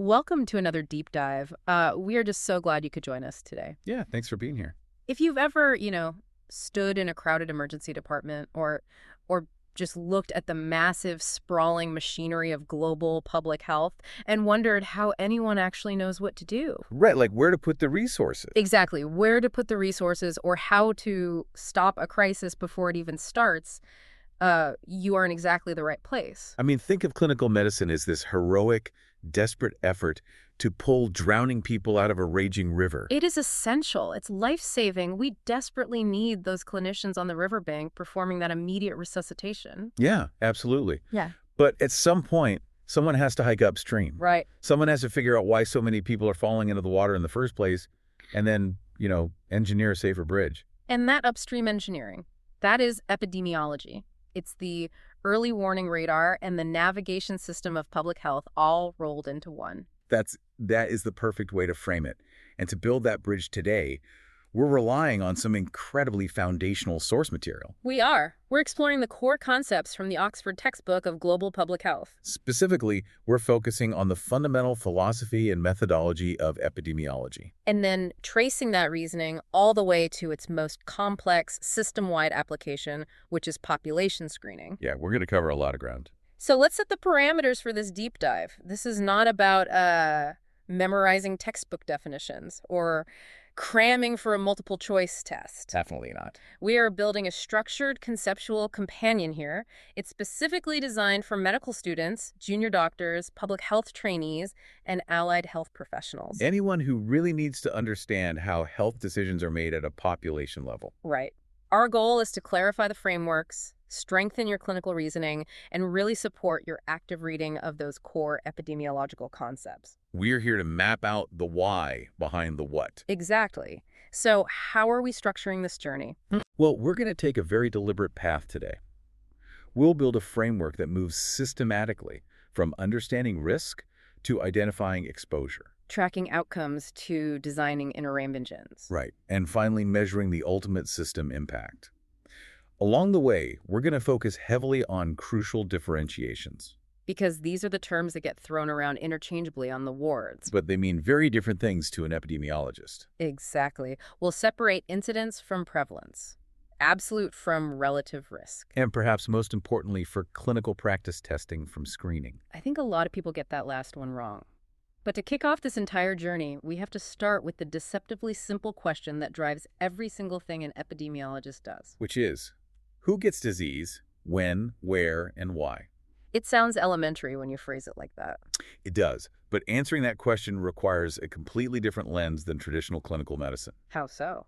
Welcome to another deep dive. We are just so glad you could join us today. Yeah, thanks for being here. If you've ever, stood in a crowded emergency department or just looked at the massive sprawling machinery of global public health and wondered how anyone actually knows what to do. Right, like where to put the resources. Exactly, where to put the resources or how to stop a crisis before it even starts, you are in exactly the right place. I mean, think of clinical medicine as this heroic, desperate effort to pull drowning people out of a raging river. It is essential. It's life-saving. We desperately need those clinicians on the riverbank performing that immediate resuscitation. Yeah, absolutely. Yeah. But at some point, someone has to hike upstream. Right. Someone has to figure out why so many people are falling into the water in the first place and then, engineer a safer bridge. And that upstream engineering, that is epidemiology. It's the early warning radar and the navigation system of public health all rolled into one. That is the perfect way to frame it. And to build that bridge today, we're relying on some incredibly foundational source material. We are. We're exploring the core concepts from the Oxford textbook of global public health. Specifically, we're focusing on the fundamental philosophy and methodology of epidemiology. And then tracing that reasoning all the way to its most complex system-wide application, which is population screening. Yeah, we're going to cover a lot of ground. So let's set the parameters for this deep dive. This is not about memorizing textbook definitions or cramming for a multiple choice test. Definitely not. We are building a structured conceptual companion here. It's specifically designed for medical students, junior doctors, public health trainees, and allied health professionals. Anyone who really needs to understand how health decisions are made at a population level. Right. Our goal is to clarify the frameworks, strengthen your clinical reasoning, and really support your active reading of those core epidemiological concepts. We're here to map out the why behind the what. Exactly. So how are we structuring this journey? Well, we're going to take a very deliberate path today. We'll build a framework that moves systematically from understanding risk to identifying exposure. Tracking outcomes to designing interventions. Right. And finally, measuring the ultimate system impact. Along the way, we're going to focus heavily on crucial differentiations. Because these are the terms that get thrown around interchangeably on the wards. But they mean very different things to an epidemiologist. Exactly. We'll separate incidence from prevalence, absolute from relative risk. And perhaps most importantly, for clinical practice testing from screening. I think a lot of people get that last one wrong. But to kick off this entire journey, we have to start with the deceptively simple question that drives every single thing an epidemiologist does. Which is, who gets disease, when, where, and why? It sounds elementary when you phrase it like that. It does, but answering that question requires a completely different lens than traditional clinical medicine. How so?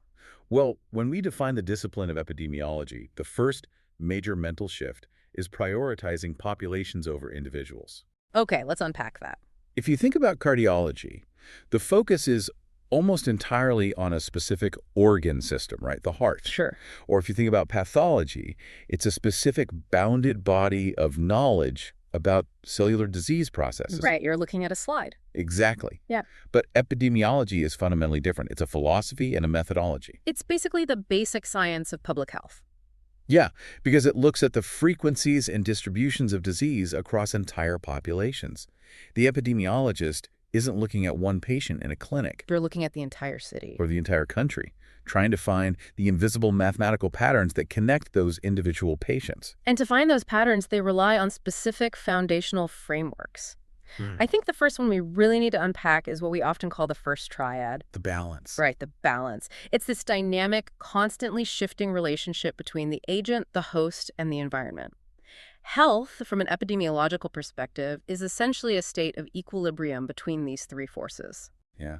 Well, when we define the discipline of epidemiology, the first major mental shift is prioritizing populations over individuals. Okay, let's unpack that. If you think about cardiology, the focus is almost entirely on a specific organ system, right? The heart. Sure. Or if you think about pathology, it's a specific bounded body of knowledge about cellular disease processes. Right, you're looking at a slide. Exactly. Yeah. But epidemiology is fundamentally different. It's a philosophy and a methodology. It's basically the basic science of public health. Yeah, because it looks at the frequencies and distributions of disease across entire populations. The epidemiologist isn't looking at one patient in a clinic. You're looking at the entire city. Or the entire country, trying to find the invisible mathematical patterns that connect those individual patients. And to find those patterns, they rely on specific foundational frameworks. I think the first one we really need to unpack is what we often call the first triad. The balance. Right, the balance. It's this dynamic, constantly shifting relationship between the agent, the host, and the environment. Health, from an epidemiological perspective, is essentially a state of equilibrium between these three forces. Yeah.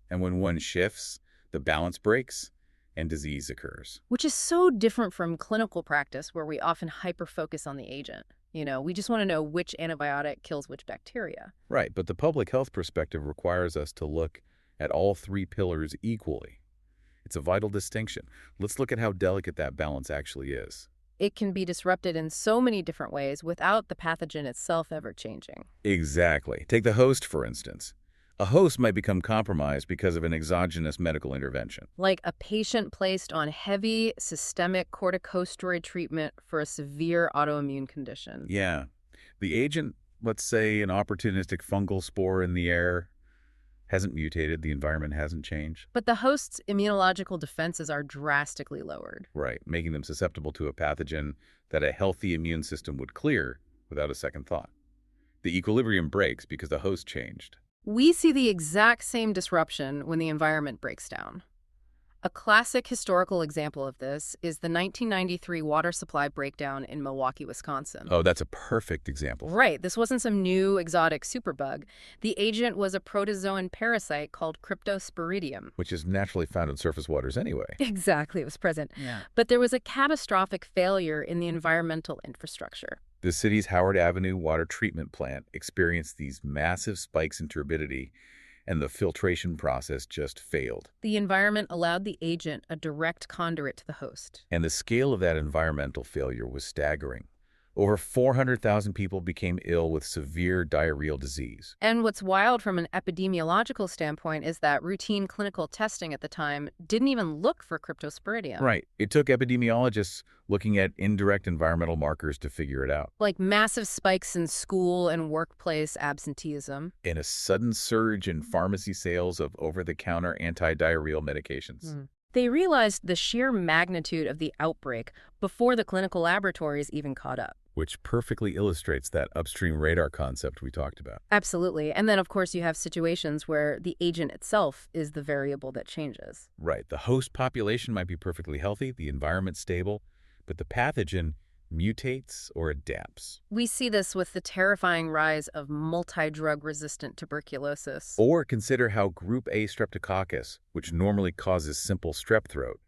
And when one shifts, the balance breaks and disease occurs. Which is so different from clinical practice where we often hyper-focus on the agent. We just want to know which antibiotic kills which bacteria. Right, but the public health perspective requires us to look at all three pillars equally. It's a vital distinction. Let's look at how delicate that balance actually is. It can be disrupted in so many different ways without the pathogen itself ever changing. Exactly. Take the host, for instance. A host might become compromised because of an exogenous medical intervention. Like a patient placed on heavy systemic corticosteroid treatment for a severe autoimmune condition. Yeah. The agent let's say an opportunistic fungal spore in the air hasn't mutated, the environment hasn't changed. But the host's immunological defenses are drastically lowered. Right, making them susceptible to a pathogen that a healthy immune system would clear without a second thought. The equilibrium breaks because the host changed. We see the exact same disruption when the environment breaks down. A classic historical example of this is the 1993 water supply breakdown in Milwaukee, Wisconsin. Oh, that's a perfect example. Right, this wasn't some new exotic superbug. The agent was a protozoan parasite called Cryptosporidium. Which is naturally found in surface waters anyway. Exactly, it was present. Yeah. But there was a catastrophic failure in the environmental infrastructure. The city's Howard Avenue water treatment plant experienced these massive spikes in turbidity, and the filtration process just failed. The environment allowed the agent a direct conduit to the host. And the scale of that environmental failure was staggering. Over 400,000 people became ill with severe diarrheal disease. And what's wild from an epidemiological standpoint is that routine clinical testing at the time didn't even look for Cryptosporidium. Right. It took epidemiologists looking at indirect environmental markers to figure it out. Like massive spikes in school and workplace absenteeism. And a sudden surge in pharmacy sales of over-the-counter anti-diarrheal medications. They realized the sheer magnitude of the outbreak before the clinical laboratories even caught up. Which perfectly illustrates that upstream radar concept we talked about. Absolutely. And then, of course, you have situations where the agent itself is the variable that changes. Right. The host population might be perfectly healthy, the environment stable, but the pathogen mutates or adapts. We see this with the terrifying rise of multi-drug-resistant tuberculosis. Or consider how group A streptococcus, which normally causes simple strep throat,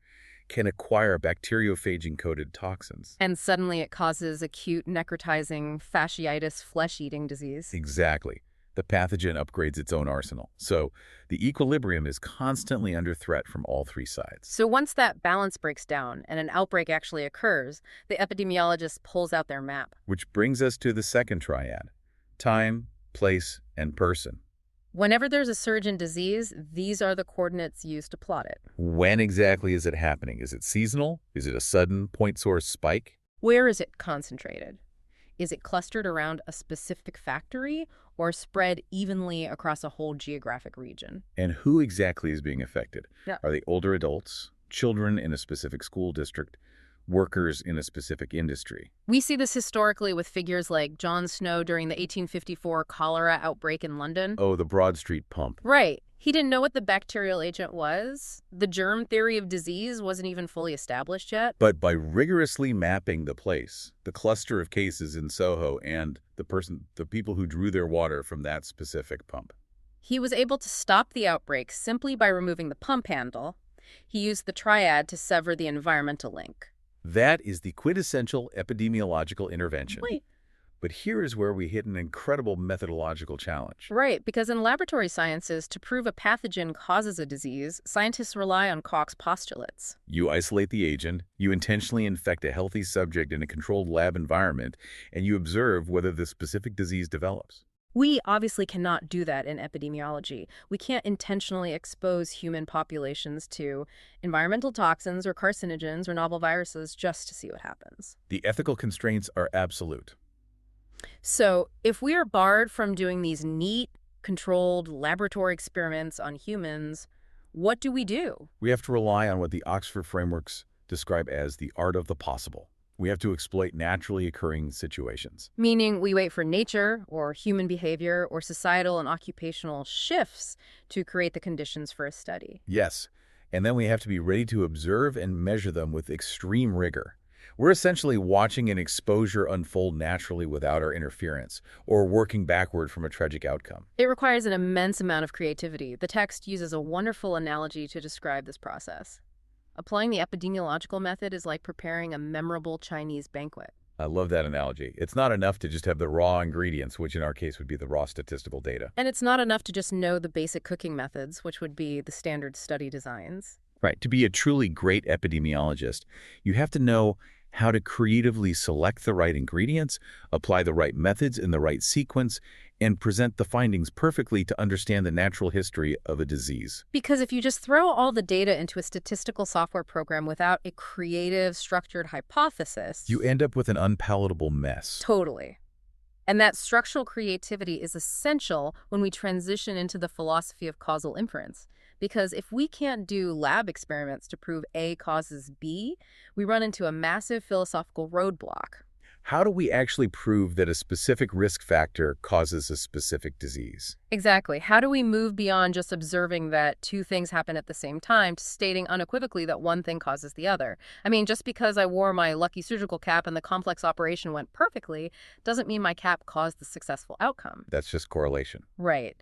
can acquire bacteriophage-encoded toxins. And suddenly it causes acute necrotizing fasciitis flesh-eating disease. Exactly. The pathogen upgrades its own arsenal. So the equilibrium is constantly under threat from all three sides. So once that balance breaks down and an outbreak actually occurs, the epidemiologist pulls out their map. Which brings us to the second triad: time, place, and person. Whenever there's a surge in disease, these are the coordinates used to plot it. When exactly is it happening? Is it seasonal? Is it a sudden point source spike? Where is it concentrated? Is it clustered around a specific factory or spread evenly across a whole geographic region? And who exactly is being affected? Yeah. Are they older adults, children in a specific school district, workers in a specific industry? We see this historically with figures like John Snow during the 1854 cholera outbreak in London. Oh, the Broad Street pump. Right. He didn't know what the bacterial agent was. The germ theory of disease wasn't even fully established yet. But by rigorously mapping the place, the cluster of cases in Soho and the people who drew their water from that specific pump, he was able to stop the outbreak simply by removing the pump handle. He used the triad to sever the environmental link. that is the quintessential epidemiological intervention. Wait. But here is where we hit an incredible methodological challenge. Right, because in laboratory sciences, to prove a pathogen causes a disease, scientists rely on Koch's postulates. You isolate the agent, you intentionally infect a healthy subject in a controlled lab environment, and you observe whether the specific disease develops. We obviously cannot do that in epidemiology. We can't intentionally expose human populations to environmental toxins or carcinogens or novel viruses just to see what happens. The ethical constraints are absolute. So, if we are barred from doing these neat, controlled laboratory experiments on humans, what do we do? We have to rely on what the Oxford frameworks describe as the art of the possible. We have to exploit naturally occurring situations. Meaning we wait for nature or human behavior or societal and occupational shifts to create the conditions for a study. Yes, and then we have to be ready to observe and measure them with extreme rigor. We're essentially watching an exposure unfold naturally without our interference, or working backward from a tragic outcome. It requires an immense amount of creativity. The text uses a wonderful analogy to describe this process. Applying the epidemiological method is like preparing a memorable Chinese banquet. I love that analogy. It's not enough to just have the raw ingredients, which in our case would be the raw statistical data. And it's not enough to just know the basic cooking methods, which would be the standard study designs. Right. To be a truly great epidemiologist, you have to know how to creatively select the right ingredients, apply the right methods in the right sequence, and present the findings perfectly to understand the natural history of a disease. Because if you just throw all the data into a statistical software program without a creative, structured hypothesis... You end up with an unpalatable mess. Totally. And that structural creativity is essential when we transition into the philosophy of causal inference. Because if we can't do lab experiments to prove A causes B, we run into a massive philosophical roadblock. How do we actually prove that a specific risk factor causes a specific disease? Exactly. How do we move beyond just observing that two things happen at the same time to stating unequivocally that one thing causes the other? I mean, just because I wore my lucky surgical cap and the complex operation went perfectly doesn't mean my cap caused the successful outcome. That's just correlation. Right.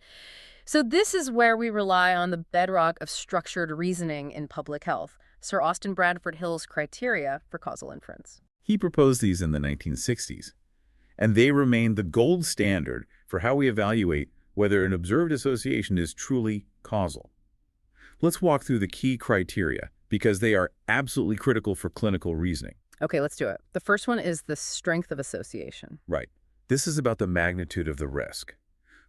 So this is where we rely on the bedrock of structured reasoning in public health, Sir Austin Bradford Hill's criteria for causal inference. He proposed these in the 1960s, and they remain the gold standard for how we evaluate whether an observed association is truly causal. Let's walk through the key criteria because they are absolutely critical for clinical reasoning. Okay, let's do it. The first one is the strength of association. Right. This is about the magnitude of the risk.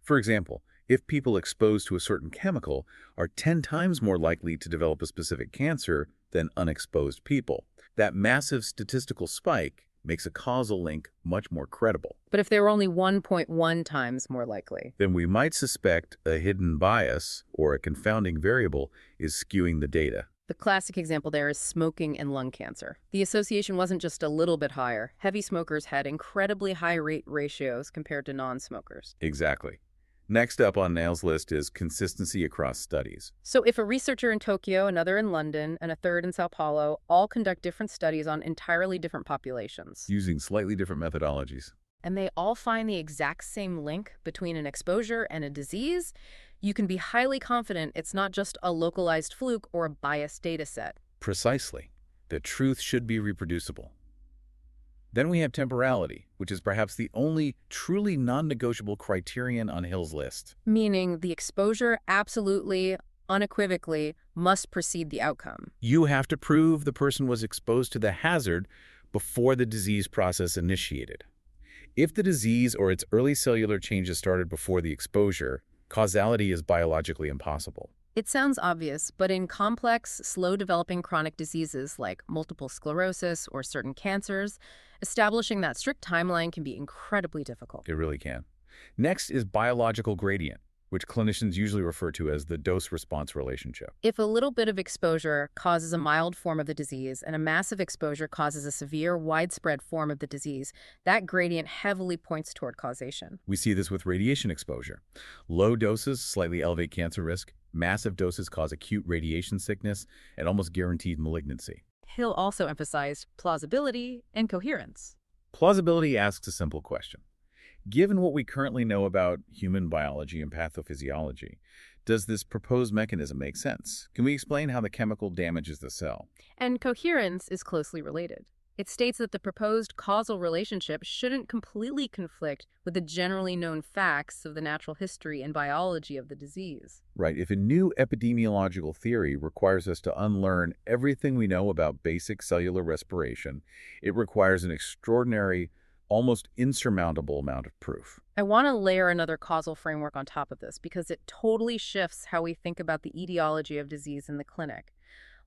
For example, if people exposed to a certain chemical are 10 times more likely to develop a specific cancer than unexposed people, that massive statistical spike makes a causal link much more credible. But if they were only 1.1 times more likely? Then we might suspect a hidden bias or a confounding variable is skewing the data. The classic example there is smoking and lung cancer. The association wasn't just a little bit higher. Heavy smokers had incredibly high rate ratios compared to non-smokers. Exactly. Next up on Nail's list is consistency across studies. So if a researcher in Tokyo, another in London, and a third in Sao Paulo all conduct different studies on entirely different populations, Using slightly different methodologies. and they all find the exact same link between an exposure and a disease, you can be highly confident it's not just a localized fluke or a biased data set. Precisely. The truth should be reproducible. Then we have temporality, which is perhaps the only truly non-negotiable criterion on Hill's list. Meaning the exposure absolutely, unequivocally, must precede the outcome. You have to prove the person was exposed to the hazard before the disease process initiated. If the disease or its early cellular changes started before the exposure, causality is biologically impossible. It sounds obvious, but in complex, slow-developing chronic diseases like multiple sclerosis or certain cancers, establishing that strict timeline can be incredibly difficult. It really can. Next is biological gradient, which clinicians usually refer to as the dose-response relationship. If a little bit of exposure causes a mild form of the disease and a massive exposure causes a severe, widespread form of the disease, that gradient heavily points toward causation. We see this with radiation exposure. Low doses slightly elevate cancer risk. Massive doses cause acute radiation sickness and almost guaranteed malignancy. Hill also emphasized plausibility and coherence. Plausibility asks a simple question. Given what we currently know about human biology and pathophysiology, does this proposed mechanism make sense? Can we explain how the chemical damages the cell? And coherence is closely related. It states that the proposed causal relationship shouldn't completely conflict with the generally known facts of the natural history and biology of the disease. Right. If a new epidemiological theory requires us to unlearn everything we know about basic cellular respiration, it requires an extraordinary, almost insurmountable amount of proof. I want to layer another causal framework on top of this because it totally shifts how we think about the etiology of disease in the clinic.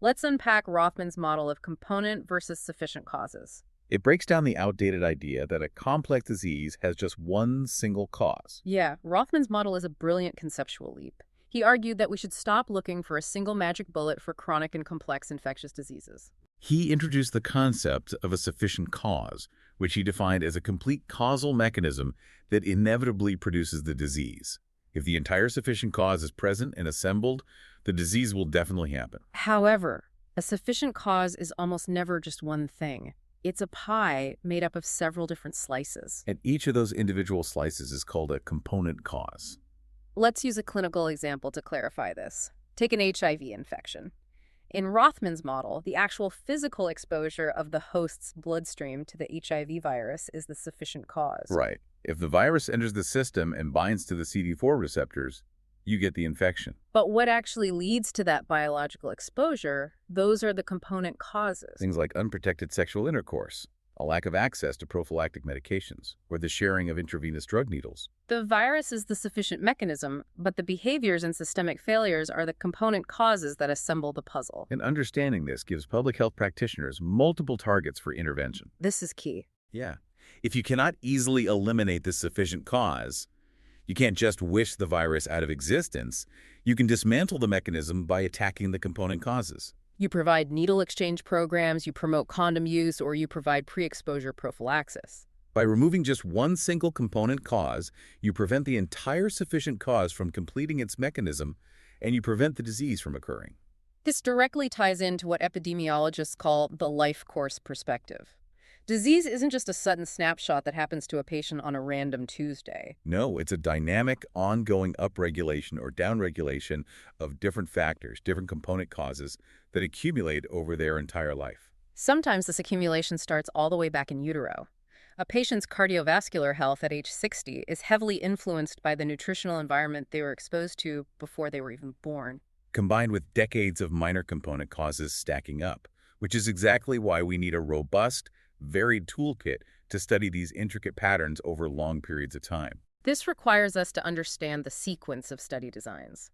Let's unpack Rothman's model of component versus sufficient causes. It breaks down the outdated idea that a complex disease has just one single cause. Yeah, Rothman's model is a brilliant conceptual leap. He argued that we should stop looking for a single magic bullet for chronic and complex infectious diseases. He introduced the concept of a sufficient cause, which he defined as a complete causal mechanism that inevitably produces the disease. If the entire sufficient cause is present and assembled, the disease will definitely happen. However, a sufficient cause is almost never just one thing. It's a pie made up of several different slices. And each of those individual slices is called a component cause. Let's use a clinical example to clarify this. Take an HIV infection. In Rothman's model, the actual physical exposure of the host's bloodstream to the HIV virus is the sufficient cause. Right. If the virus enters the system and binds to the CD4 receptors, you get the infection. But what actually leads to that biological exposure, those are the component causes. Things like unprotected sexual intercourse, a lack of access to prophylactic medications, or the sharing of intravenous drug needles. The virus is the sufficient mechanism, but the behaviors and systemic failures are the component causes that assemble the puzzle. And understanding this gives public health practitioners multiple targets for intervention. This is key. Yeah. If you cannot easily eliminate the sufficient cause, you can't just wish the virus out of existence. You can dismantle the mechanism by attacking the component causes. You provide needle exchange programs, you promote condom use, or you provide pre-exposure prophylaxis. By removing just one single component cause, you prevent the entire sufficient cause from completing its mechanism, and you prevent the disease from occurring. This directly ties into what epidemiologists call the life course perspective. Disease isn't just a sudden snapshot that happens to a patient on a random Tuesday. No, it's a dynamic, ongoing upregulation or downregulation of different factors, different component causes that accumulate over their entire life. Sometimes this accumulation starts all the way back in utero. A patient's cardiovascular health at age 60 is heavily influenced by the nutritional environment they were exposed to before they were even born. Combined with decades of minor component causes stacking up, which is exactly why we need a robust, varied toolkit to study these intricate patterns over long periods of time. This requires us to understand the sequence of study designs.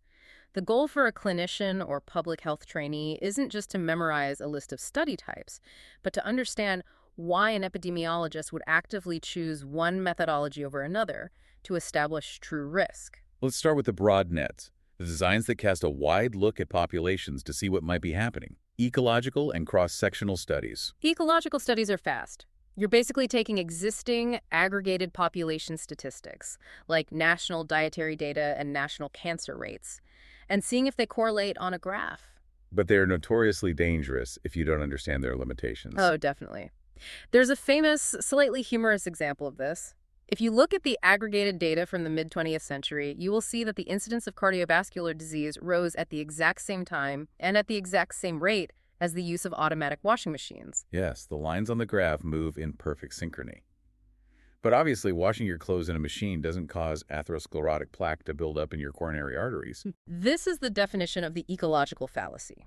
The goal for a clinician or public health trainee isn't just to memorize a list of study types, but to understand why an epidemiologist would actively choose one methodology over another to establish true risk. Let's start with the broad nets, the designs that cast a wide look at populations to see what might be happening. Ecological and cross-sectional studies. Ecological studies are fast. You're basically taking existing aggregated population statistics, like national dietary data and national cancer rates, and seeing if they correlate on a graph. But they're notoriously dangerous if you don't understand their limitations. Oh, definitely. There's a famous, slightly humorous example of this. If you look at the aggregated data from the mid-20th century, you will see that the incidence of cardiovascular disease rose at the exact same time and at the exact same rate as the use of automatic washing machines. Yes, the lines on the graph move in perfect synchrony. But obviously, washing your clothes in a machine doesn't cause atherosclerotic plaque to build up in your coronary arteries. This is the definition of the ecological fallacy.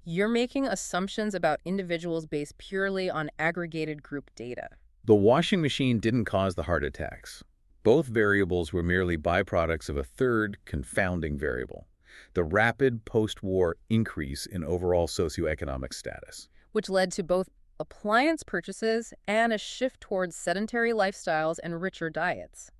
You're making assumptions about individuals based purely on aggregated group data. The washing machine didn't cause the heart attacks. Both variables were merely byproducts of a third, confounding variable, the rapid post-war increase in overall socioeconomic status. Which led to both appliance purchases and a shift towards sedentary lifestyles and richer diets.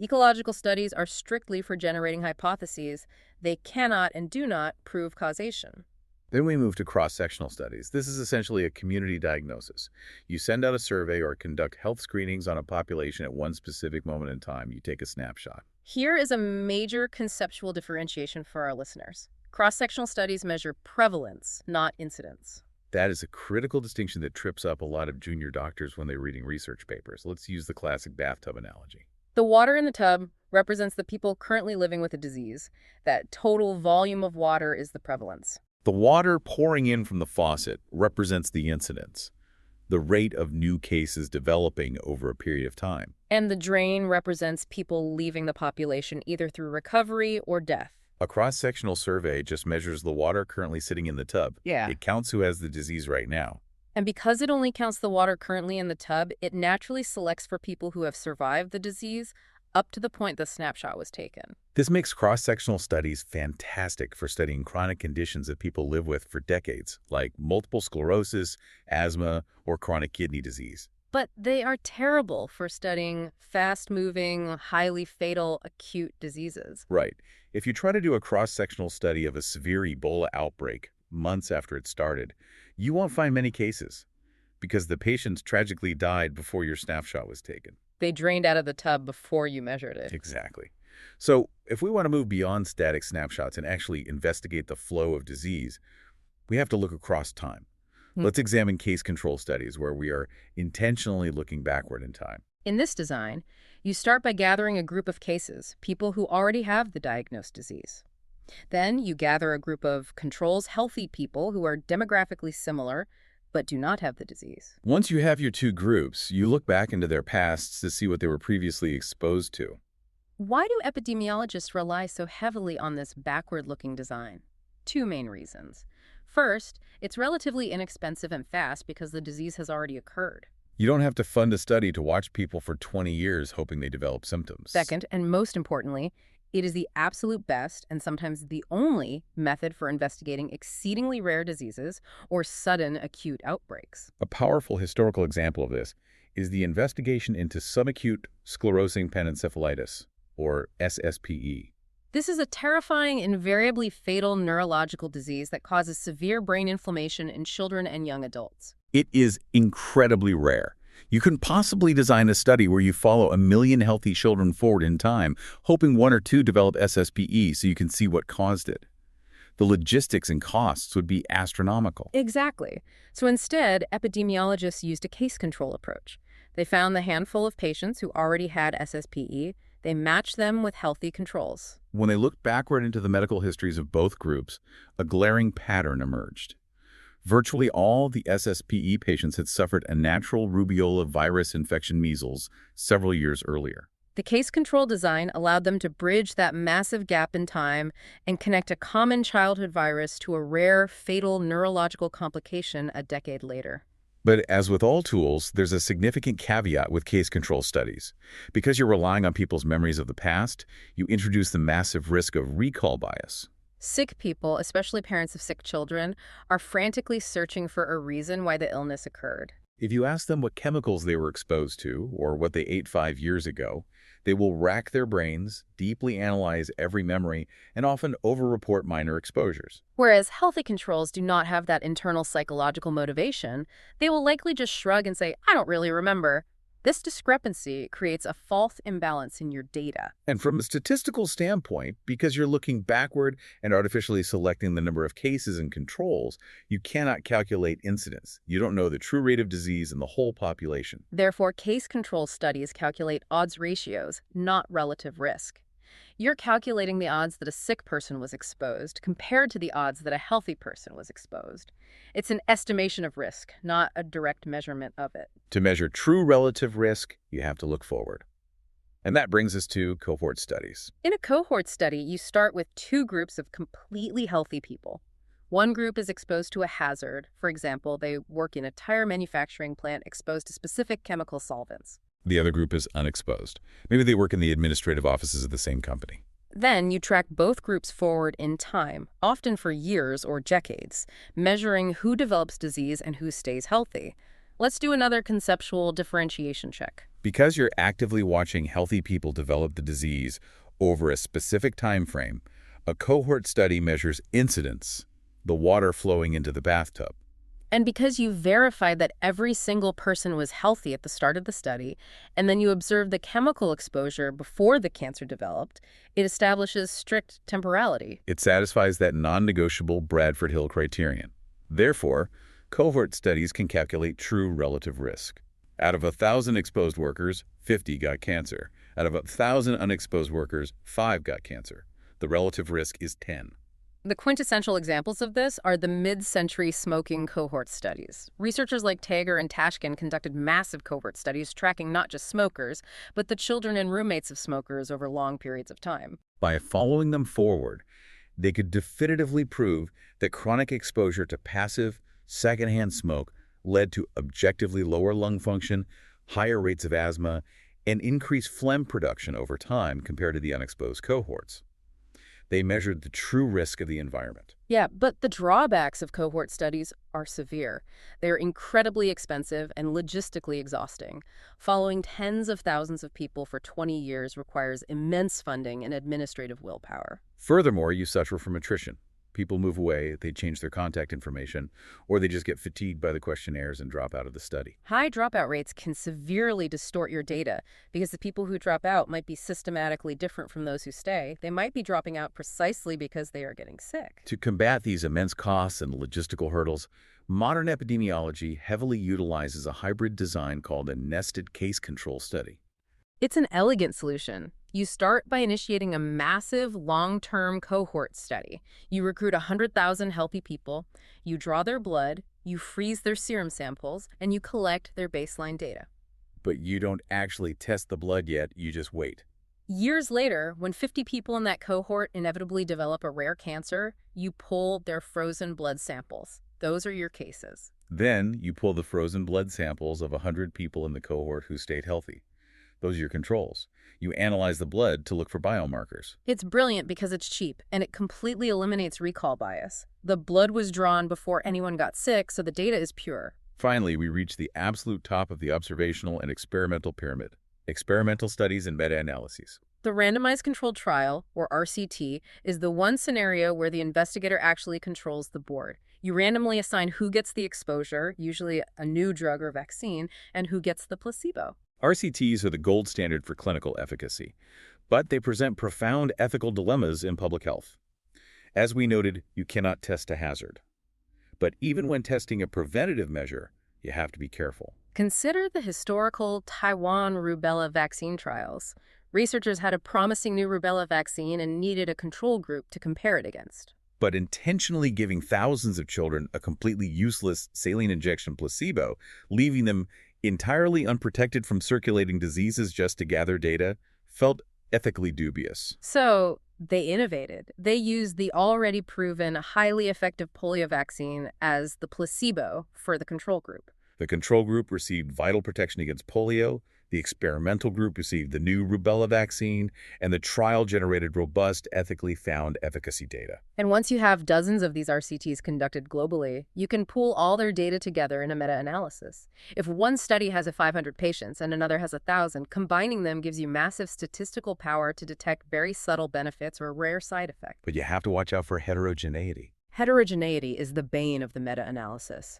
Ecological studies are strictly for generating hypotheses. They cannot and do not prove causation. Then we move to cross-sectional studies. This is essentially a community diagnosis. You send out a survey or conduct health screenings on a population at one specific moment in time. You take a snapshot. Here is a major conceptual differentiation for our listeners. Cross-sectional studies measure prevalence, not incidence. That is a critical distinction that trips up a lot of junior doctors when they're reading research papers. Let's use the classic bathtub analogy. The water in the tub represents the people currently living with a disease. That total volume of water is the prevalence. The water pouring in from the faucet represents the incidence, the rate of new cases developing over a period of time. And the drain represents people leaving the population either through recovery or death. A cross-sectional survey just measures the water currently sitting in the tub. Yeah. It counts who has the disease right now. And because it only counts the water currently in the tub, it naturally selects for people who have survived the disease up to the point the snapshot was taken. This makes cross-sectional studies fantastic for studying chronic conditions that people live with for decades, like multiple sclerosis, asthma, or chronic kidney disease. But they are terrible for studying fast-moving, highly fatal, acute diseases. Right. If you try to do a cross-sectional study of a severe Ebola outbreak months after it started, you won't find many cases because the patients tragically died before your snapshot was taken. They drained out of the tub before you measured it. Exactly. So if we want to move beyond static snapshots and actually investigate the flow of disease, we have to look across time. Let's examine case control studies where we are intentionally looking backward in time. In this design, you start by gathering a group of cases, people who already have the diagnosed disease. Then you gather a group of controls, healthy people who are demographically similar but do not have the disease. Once you have your two groups, you look back into their pasts to see what they were previously exposed to. Why do epidemiologists rely so heavily on this backward-looking design? Two main reasons. First, it's relatively inexpensive and fast because the disease has already occurred. You don't have to fund a study to watch people for 20 years hoping they develop symptoms. Second, and most importantly, it is the absolute best and sometimes the only method for investigating exceedingly rare diseases or sudden acute outbreaks. A powerful historical example of this is the investigation into subacute sclerosing panencephalitis, or SSPE. This is a terrifying, invariably fatal neurological disease that causes severe brain inflammation in children and young adults. It is incredibly rare. You couldn't possibly design a study where you follow 1 million healthy children forward in time, hoping 1 or 2 develop SSPE so you can see what caused it. The logistics and costs would be astronomical. Exactly. So instead, epidemiologists used a case control approach. They found the handful of patients who already had SSPE. They matched them with healthy controls. When they looked backward into the medical histories of both groups, a glaring pattern emerged. Virtually all the SSPE patients had suffered a natural rubeola virus infection measles several years earlier. The case control design allowed them to bridge that massive gap in time and connect a common childhood virus to a rare, fatal neurological complication a decade later. But as with all tools, there's a significant caveat with case control studies. Because you're relying on people's memories of the past, you introduce the massive risk of recall bias. Sick people, especially parents of sick children, are frantically searching for a reason why the illness occurred. If you ask them what chemicals they were exposed to or what they ate 5 years ago, they will rack their brains, deeply analyze every memory, and often overreport minor exposures. Whereas healthy controls do not have that internal psychological motivation, they will likely just shrug and say, "I don't really remember." This discrepancy creates a false imbalance in your data. And from a statistical standpoint, because you're looking backward and artificially selecting the number of cases and controls, you cannot calculate incidence. You don't know the true rate of disease in the whole population. Therefore, case control studies calculate odds ratios, not relative risk. You're calculating the odds that a sick person was exposed compared to the odds that a healthy person was exposed. It's an estimation of risk, not a direct measurement of it. To measure true relative risk, you have to look forward. And that brings us to cohort studies. In a cohort study, you start with 2 groups of completely healthy people. One group is exposed to a hazard. For example, they work in a tire manufacturing plant exposed to specific chemical solvents. The other group is unexposed. Maybe they work in the administrative offices of the same company. Then you track both groups forward in time, often for years or decades, measuring who develops disease and who stays healthy. Let's do another conceptual differentiation check. Because you're actively watching healthy people develop the disease over a specific time frame, a cohort study measures incidence, the water flowing into the bathtub. And because you verified that every single person was healthy at the start of the study, and then you observed the chemical exposure before the cancer developed, it establishes strict temporality. It satisfies that non-negotiable Bradford Hill criterion. Therefore, cohort studies can calculate true relative risk. Out of 1,000 exposed workers, 50 got cancer. Out of 1,000 unexposed workers, 5 got cancer. The relative risk is 10. The quintessential examples of this are the mid-century smoking cohort studies. Researchers like Tager and Tashkin conducted massive cohort studies tracking not just smokers, but the children and roommates of smokers over long periods of time. By following them forward, they could definitively prove that chronic exposure to passive, secondhand smoke led to objectively lower lung function, higher rates of asthma, and increased phlegm production over time compared to the unexposed cohorts. They measured the true risk of the environment. Yeah, but the drawbacks of cohort studies are severe. They're incredibly expensive and logistically exhausting. Following tens of thousands of people for 20 years requires immense funding and administrative willpower. Furthermore, you suffer from attrition. People move away, they change their contact information, or they just get fatigued by the questionnaires and drop out of the study. High dropout rates can severely distort your data because the people who drop out might be systematically different from those who stay. They might be dropping out precisely because they are getting sick. To combat these immense costs and logistical hurdles, modern epidemiology heavily utilizes a hybrid design called a nested case control study. It's an elegant solution. You start by initiating a massive long-term cohort study. You recruit 100,000 healthy people, you draw their blood, you freeze their serum samples, and you collect their baseline data. But you don't actually test the blood yet, you just wait. Years later, when 50 people in that cohort inevitably develop a rare cancer, you pull their frozen blood samples. Those are your cases. Then you pull the frozen blood samples of 100 people in the cohort who stayed healthy. Those are your controls. You analyze the blood to look for biomarkers. It's brilliant because it's cheap, and it completely eliminates recall bias. The blood was drawn before anyone got sick, so the data is pure. Finally, we reach the absolute top of the observational and experimental pyramid: experimental studies and meta-analyses. The randomized controlled trial, or RCT, is the one scenario where the investigator actually controls the board. You randomly assign who gets the exposure, usually a new drug or vaccine, and who gets the placebo. RCTs are the gold standard for clinical efficacy, but they present profound ethical dilemmas in public health. As we noted, you cannot test a hazard. But even when testing a preventative measure, you have to be careful. Consider the historical Taiwan rubella vaccine trials. Researchers had a promising new rubella vaccine and needed a control group to compare it against. But intentionally giving thousands of children a completely useless saline injection placebo, leaving them entirely unprotected from circulating diseases just to gather data, felt ethically dubious. So they innovated. They used the already proven highly effective polio vaccine as the placebo for the control group. The control group received vital protection against polio, the experimental group received the new rubella vaccine, and the trial generated robust, ethically found efficacy data. And once you have dozens of these RCTs conducted globally, you can pool all their data together in a meta-analysis. If one study has 500 patients and another has 1,000, combining them gives you massive statistical power to detect very subtle benefits or rare side effects. But you have to watch out for heterogeneity. Heterogeneity is the bane of the meta-analysis.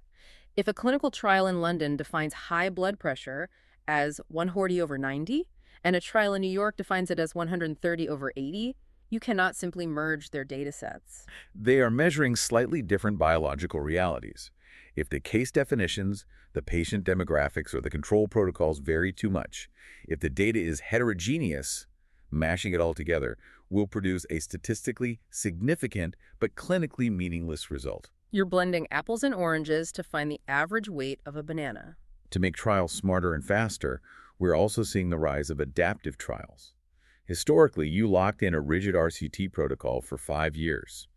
If a clinical trial in London defines high blood pressure as 140/90, and a trial in New York defines it as 130/80, you cannot simply merge their data sets. They are measuring slightly different biological realities. If the case definitions, the patient demographics, or the control protocols vary too much, if the data is heterogeneous, mashing it all together will produce a statistically significant but clinically meaningless result. You're blending apples and oranges to find the average weight of a banana. To make trials smarter and faster, we're also seeing the rise of adaptive trials. Historically, you locked in a rigid RCT protocol for 5 years.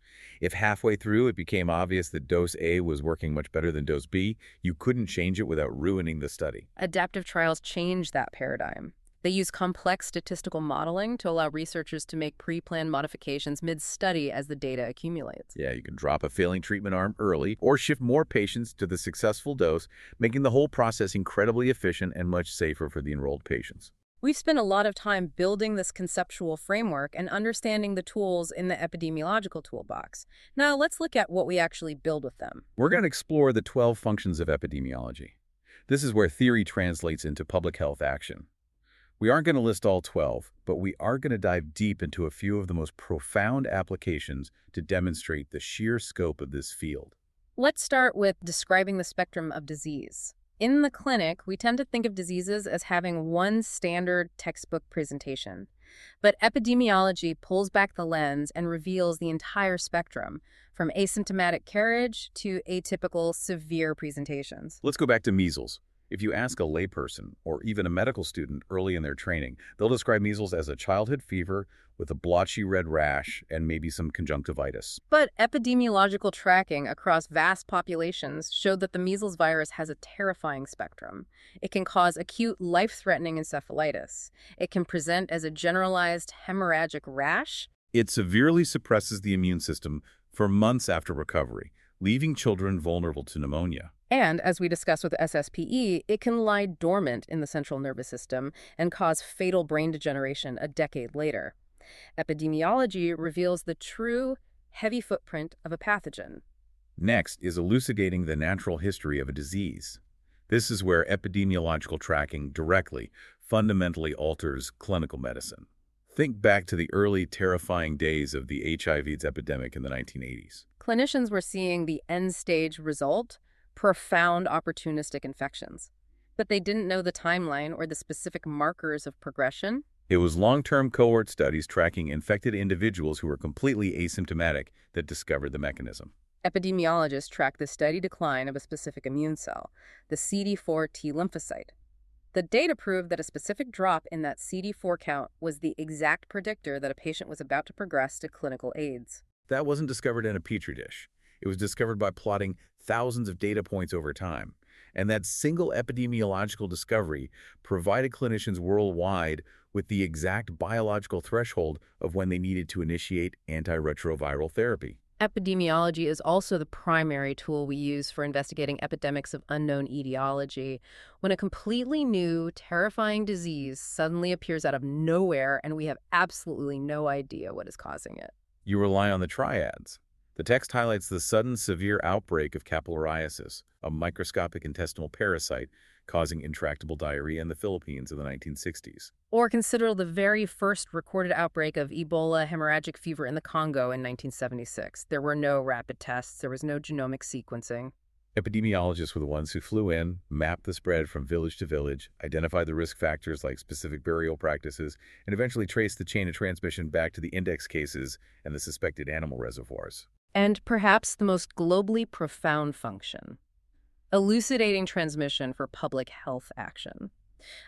If halfway through it became obvious that dose A was working much better than dose B, you couldn't change it without ruining the study. Adaptive trials change that paradigm. They use complex statistical modeling to allow researchers to make pre-planned modifications mid-study as the data accumulates. Yeah, you can drop a failing treatment arm early or shift more patients to the successful dose, making the whole process incredibly efficient and much safer for the enrolled patients. We've spent a lot of time building this conceptual framework and understanding the tools in the epidemiological toolbox. Now let's look at what we actually build with them. We're going to explore the 12 functions of epidemiology. This is where theory translates into public health action. We aren't going to list all 12, but we are going to dive deep into a few of the most profound applications to demonstrate the sheer scope of this field. Let's start with describing the spectrum of disease. In the clinic, we tend to think of diseases as having one standard textbook presentation. But epidemiology pulls back the lens and reveals the entire spectrum, from asymptomatic carriage to atypical severe presentations. Let's go back to measles. If you ask a layperson or even a medical student early in their training, they'll describe measles as a childhood fever with a blotchy red rash and maybe some conjunctivitis. But epidemiological tracking across vast populations showed that the measles virus has a terrifying spectrum. It can cause acute, life-threatening encephalitis. It can present as a generalized hemorrhagic rash. It severely suppresses the immune system for months after recovery, leaving children vulnerable to pneumonia. And, as we discussed with SSPE, it can lie dormant in the central nervous system and cause fatal brain degeneration a decade later. Epidemiology reveals the true, heavy footprint of a pathogen. Next is elucidating the natural history of a disease. This is where epidemiological tracking directly, fundamentally alters clinical medicine. Think back to the early, terrifying days of the HIV/AIDS epidemic in the 1980s. Clinicians were seeing the end-stage result, profound opportunistic infections. But they didn't know the timeline or the specific markers of progression. It was long-term cohort studies tracking infected individuals who were completely asymptomatic that discovered the mechanism. Epidemiologists track the steady decline of a specific immune cell, the CD4 T lymphocyte. The data proved that a specific drop in that CD4 count was the exact predictor that a patient was about to progress to clinical AIDS. That wasn't discovered in a petri dish. It was discovered by plotting thousands of data points over time. And that single epidemiological discovery provided clinicians worldwide with the exact biological threshold of when they needed to initiate antiretroviral therapy. Epidemiology is also the primary tool we use for investigating epidemics of unknown etiology. When a completely new, terrifying disease suddenly appears out of nowhere and we have absolutely no idea what is causing it. You rely on the triads. The text highlights the sudden severe outbreak of capillariasis, a microscopic intestinal parasite causing intractable diarrhea in the Philippines in the 1960s. Or consider the very first recorded outbreak of Ebola hemorrhagic fever in the Congo in 1976. There were no rapid tests, there was no genomic sequencing. Epidemiologists were the ones who flew in, mapped the spread from village to village, identified the risk factors like specific burial practices, and eventually traced the chain of transmission back to the index cases and the suspected animal reservoirs. And perhaps the most globally profound function, elucidating transmission for public health action.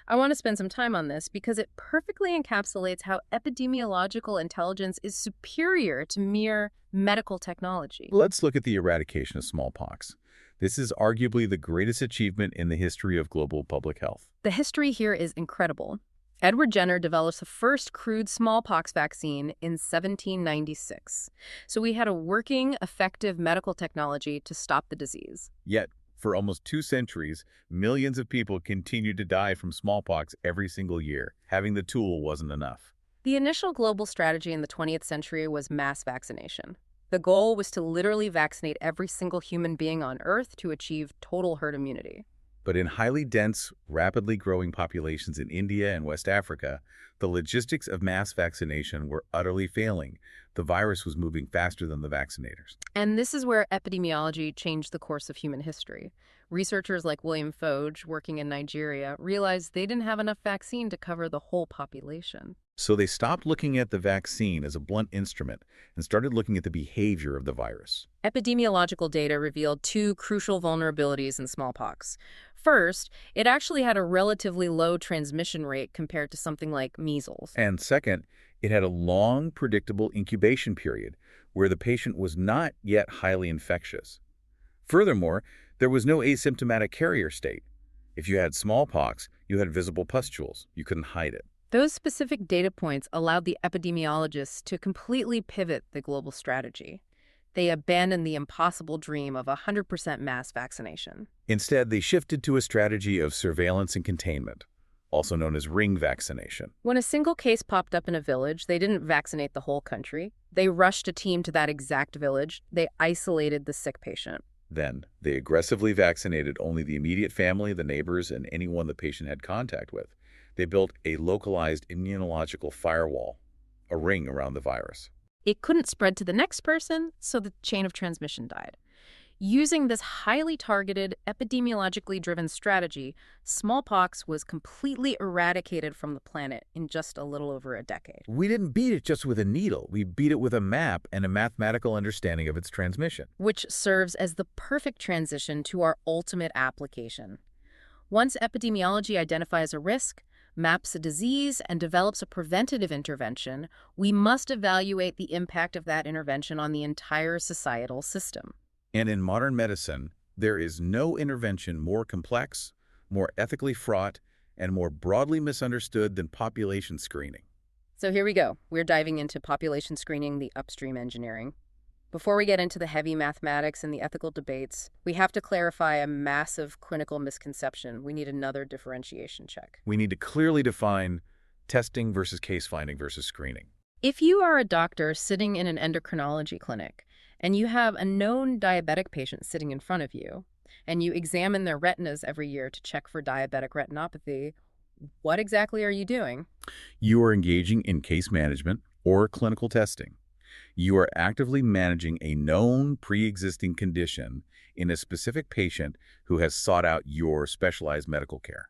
I want to spend some time on this because it perfectly encapsulates how epidemiological intelligence is superior to mere medical technology. Let's look at the eradication of smallpox. This is arguably the greatest achievement in the history of global public health. The history here is incredible. Edward Jenner develops the first crude smallpox vaccine in 1796. So we had a working, effective medical technology to stop the disease. Yet, for almost 2 centuries, millions of people continued to die from smallpox every single year. Having the tool wasn't enough. The initial global strategy in the 20th century was mass vaccination. The goal was to literally vaccinate every single human being on Earth to achieve total herd immunity. But in highly dense, rapidly growing populations in India and West Africa, the logistics of mass vaccination were utterly failing. The virus was moving faster than the vaccinators. And this is where epidemiology changed the course of human history. Researchers like William Foge, working in Nigeria, realized they didn't have enough vaccine to cover the whole population. So they stopped looking at the vaccine as a blunt instrument and started looking at the behavior of the virus. Epidemiological data revealed 2 crucial vulnerabilities in smallpox. First, it actually had a relatively low transmission rate compared to something like measles. And second, it had a long, predictable incubation period where the patient was not yet highly infectious. Furthermore, there was no asymptomatic carrier state. If you had smallpox, you had visible pustules. You couldn't hide it. Those specific data points allowed the epidemiologists to completely pivot the global strategy. They abandoned the impossible dream of 100% mass vaccination. Instead, they shifted to a strategy of surveillance and containment, also known as ring vaccination. When a single case popped up in a village, they didn't vaccinate the whole country. They rushed a team to that exact village. They isolated the sick patient. Then, they aggressively vaccinated only the immediate family, the neighbors, and anyone the patient had contact with. They built a localized immunological firewall, a ring around the virus. It couldn't spread to the next person, so the chain of transmission died. Using this highly targeted, epidemiologically driven strategy, smallpox was completely eradicated from the planet in just a little over a decade. We didn't beat it just with a needle. We beat it with a map and a mathematical understanding of its transmission. Which serves as the perfect transition to our ultimate application. Once epidemiology identifies a risk, maps a disease, and develops a preventative intervention, we must evaluate the impact of that intervention on the entire societal system. And in modern medicine, there is no intervention more complex, more ethically fraught, and more broadly misunderstood than population screening. So here we go. We're diving into population screening, the upstream engineering. Before we get into the heavy mathematics and the ethical debates, we have to clarify a massive clinical misconception. We need another differentiation check. We need to clearly define testing versus case finding versus screening. If you are a doctor sitting in an endocrinology clinic and you have a known diabetic patient sitting in front of you and you examine their retinas every year to check for diabetic retinopathy, what exactly are you doing? You are engaging in case management or clinical testing. You are actively managing a known pre-existing condition in a specific patient who has sought out your specialized medical care.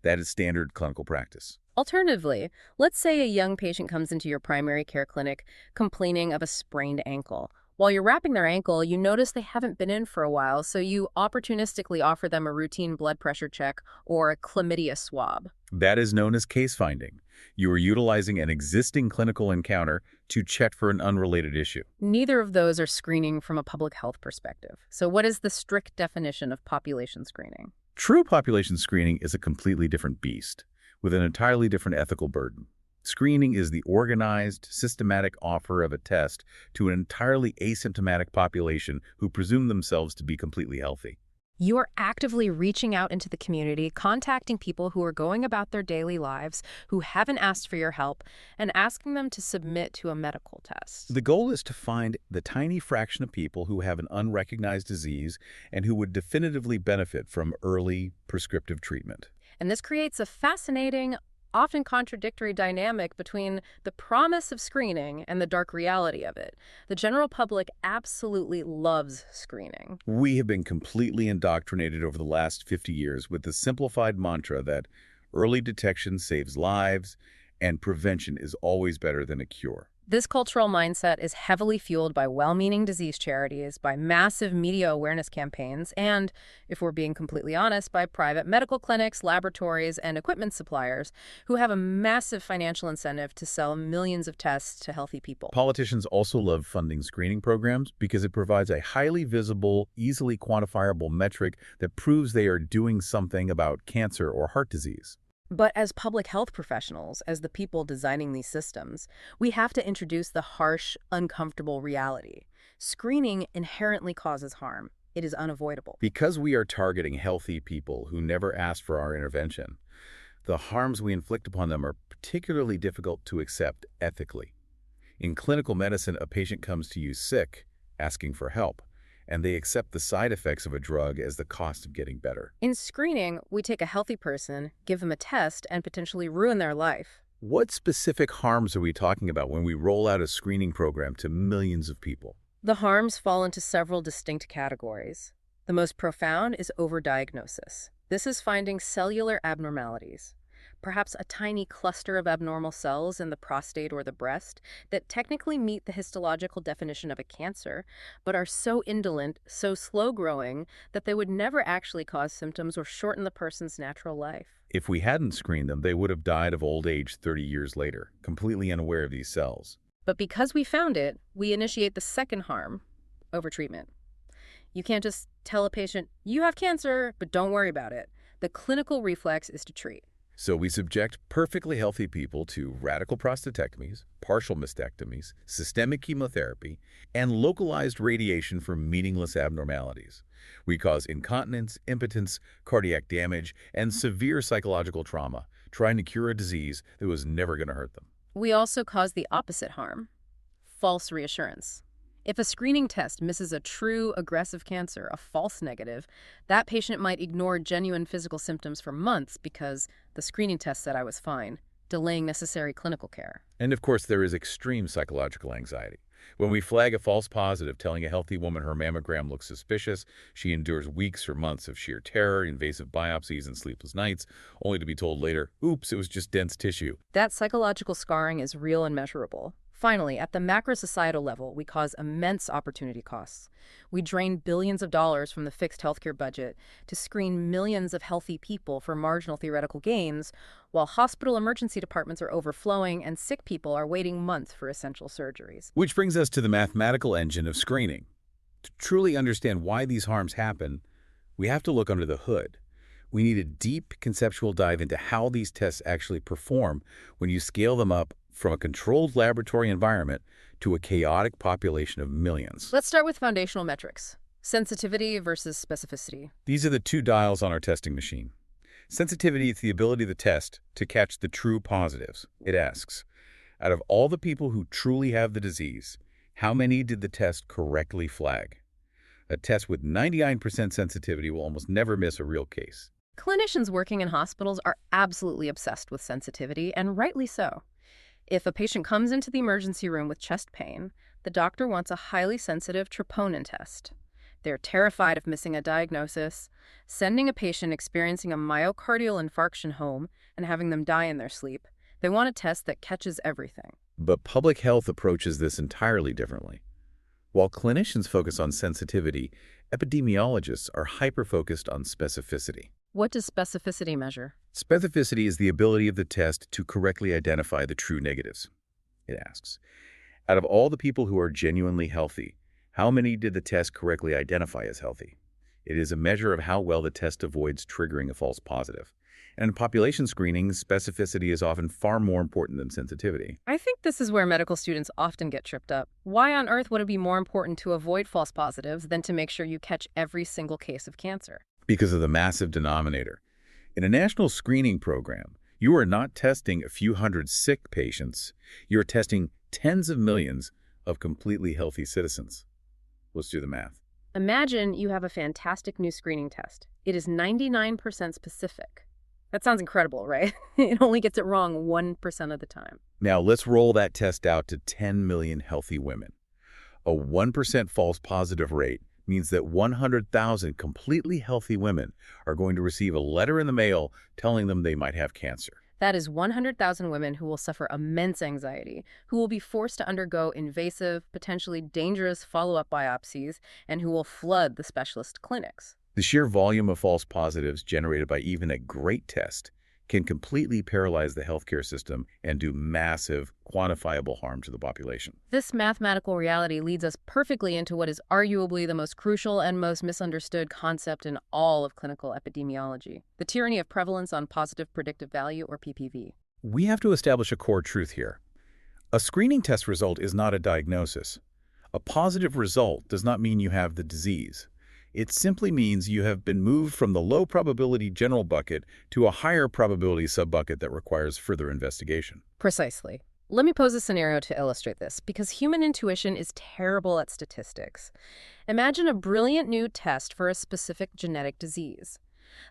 That is standard clinical practice. Alternatively, let's say a young patient comes into your primary care clinic complaining of a sprained ankle. While you're wrapping their ankle, you notice they haven't been in for a while, so you opportunistically offer them a routine blood pressure check or a chlamydia swab. That is known as case finding. You are utilizing an existing clinical encounter to check for an unrelated issue. Neither of those are screening from a public health perspective. So what is the strict definition of population screening? True population screening is a completely different beast, with an entirely different ethical burden. Screening is the organized, systematic offer of a test to an entirely asymptomatic population who presume themselves to be completely healthy. You are actively reaching out into the community, contacting people who are going about their daily lives, who haven't asked for your help, and asking them to submit to a medical test. The goal is to find the tiny fraction of people who have an unrecognized disease and who would definitively benefit from early prescriptive treatment. And this creates a fascinating, often contradictory dynamic between the promise of screening and the dark reality of it. The general public absolutely loves screening. We have been completely indoctrinated over the last 50 years with the simplified mantra that early detection saves lives and prevention is always better than a cure. This cultural mindset is heavily fueled by well-meaning disease charities, by massive media awareness campaigns, and, if we're being completely honest, by private medical clinics, laboratories, and equipment suppliers who have a massive financial incentive to sell millions of tests to healthy people. Politicians also love funding screening programs because it provides a highly visible, easily quantifiable metric that proves they are doing something about cancer or heart disease. But as public health professionals, as the people designing these systems, we have to introduce the harsh, uncomfortable reality. Screening inherently causes harm. It is unavoidable. Because we are targeting healthy people who never asked for our intervention, the harms we inflict upon them are particularly difficult to accept ethically. In clinical medicine, a patient comes to you sick, asking for help, and they accept the side effects of a drug as the cost of getting better. In screening, we take a healthy person, give them a test, and potentially ruin their life. What specific harms are we talking about when we roll out a screening program to millions of people? The harms fall into several distinct categories. The most profound is overdiagnosis. This is finding cellular abnormalities, perhaps a tiny cluster of abnormal cells in the prostate or the breast that technically meet the histological definition of a cancer, but are so indolent, so slow-growing, that they would never actually cause symptoms or shorten the person's natural life. If we hadn't screened them, they would have died of old age 30 years later, completely unaware of these cells. But because we found it, we initiate the second harm, overtreatment. You can't just tell a patient, you have cancer, but don't worry about it. The clinical reflex is to treat. So we subject perfectly healthy people to radical prostatectomies, partial mastectomies, systemic chemotherapy, and localized radiation for meaningless abnormalities. We cause incontinence, impotence, cardiac damage, and severe psychological trauma, trying to cure a disease that was never going to hurt them. We also cause the opposite harm, false reassurance. If a screening test misses a true aggressive cancer, a false negative, that patient might ignore genuine physical symptoms for months because the screening test said I was fine, delaying necessary clinical care. And of course, there is extreme psychological anxiety. When we flag a false positive telling a healthy woman her mammogram looks suspicious, she endures weeks or months of sheer terror, invasive biopsies, and sleepless nights, only to be told later, oops, it was just dense tissue. That psychological scarring is real and measurable. Finally, at the macro-societal level, we cause immense opportunity costs. We drain billions of dollars from the fixed healthcare budget to screen millions of healthy people for marginal theoretical gains, while hospital emergency departments are overflowing and sick people are waiting months for essential surgeries. Which brings us to the mathematical engine of screening. To truly understand why these harms happen, we have to look under the hood. We need a deep conceptual dive into how these tests actually perform when you scale them up from a controlled laboratory environment to a chaotic population of millions. Let's start with foundational metrics. Sensitivity versus specificity. These are the two dials on our testing machine. Sensitivity is the ability of the test to catch the true positives. It asks, out of all the people who truly have the disease, how many did the test correctly flag? A test with 99% sensitivity will almost never miss a real case. Clinicians working in hospitals are absolutely obsessed with sensitivity, and rightly so. If a patient comes into the emergency room with chest pain, the doctor wants a highly sensitive troponin test. They're terrified of missing a diagnosis, sending a patient experiencing a myocardial infarction home and having them die in their sleep. They want a test that catches everything. But public health approaches this entirely differently. While clinicians focus on sensitivity, epidemiologists are hyper-focused on specificity. What does specificity measure? Specificity is the ability of the test to correctly identify the true negatives. It asks, out of all the people who are genuinely healthy, how many did the test correctly identify as healthy? It is a measure of how well the test avoids triggering a false positive. And in population screening, specificity is often far more important than sensitivity. I think this is where medical students often get tripped up. Why on earth would it be more important to avoid false positives than to make sure you catch every single case of cancer? Because of the massive denominator. In a national screening program, you are not testing a few hundred sick patients. You're testing tens of millions of completely healthy citizens. Let's do the math. Imagine you have a fantastic new screening test. It is 99% specific. That sounds incredible, right? It only gets it wrong 1% of the time. Now, let's roll that test out to 10 million healthy women. A 1% false positive rate means that 100,000 completely healthy women are going to receive a letter in the mail telling them they might have cancer. That is 100,000 women who will suffer immense anxiety, who will be forced to undergo invasive, potentially dangerous follow-up biopsies, and who will flood the specialist clinics. The sheer volume of false positives generated by even a great test can completely paralyze the healthcare system and do massive, quantifiable harm to the population. This mathematical reality leads us perfectly into what is arguably the most crucial and most misunderstood concept in all of clinical epidemiology, the tyranny of prevalence on positive predictive value, or PPV. We have to establish a core truth here. A screening test result is not a diagnosis. A positive result does not mean you have the disease. It simply means you have been moved from the low probability general bucket to a higher probability sub-bucket that requires further investigation. Precisely. Let me pose a scenario to illustrate this, because human intuition is terrible at statistics. Imagine a brilliant new test for a specific genetic disease.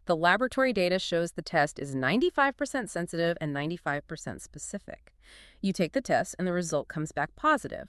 The laboratory data shows the test is 95% sensitive and 95% specific. You take the test and the result comes back positive.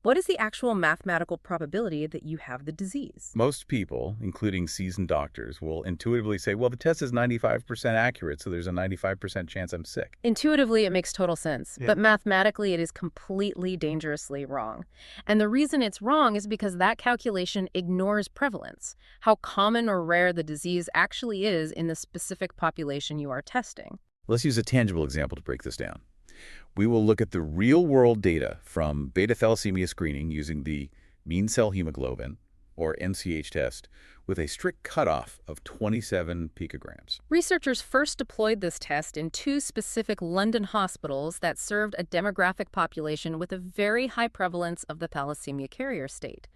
What is the actual mathematical probability that you have the disease? Most people, including seasoned doctors, will intuitively say, well, the test is 95% accurate, so there's a 95% chance I'm sick. Intuitively, it makes total sense, but mathematically, it is completely dangerously wrong. And the reason it's wrong is because that calculation ignores prevalence, how common or rare the disease actually is in the specific population you are testing. Let's use a tangible example to break this down. We will look at the real-world data from beta thalassemia screening using the mean cell hemoglobin, or MCH test, with a strict cutoff of 27 picograms. Researchers first deployed this test in 2 specific London hospitals that served a demographic population with a very high prevalence of the thalassemia carrier state.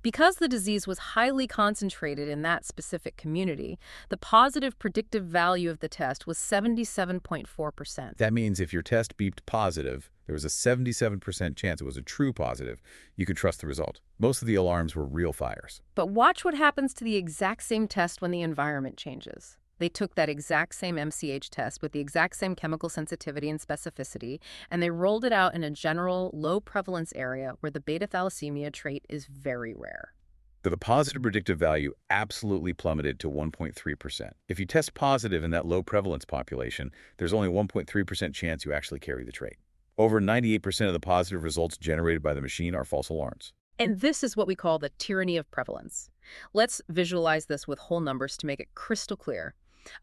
Because the disease was highly concentrated in that specific community, the positive predictive value of the test was 77.4%. That means if your test beeped positive, there was a 77% chance it was a true positive. You could trust the result. Most of the alarms were real fires. But watch what happens to the exact same test when the environment changes. They took that exact same MCH test with the exact same chemical sensitivity and specificity, and they rolled it out in a general, low-prevalence area where the beta thalassemia trait is very rare. The positive predictive value absolutely plummeted to 1.3%. If you test positive in that low-prevalence population, there's only a 1.3% chance you actually carry the trait. Over 98% of the positive results generated by the machine are false alarms. And this is what we call the tyranny of prevalence. Let's visualize this with whole numbers to make it crystal clear.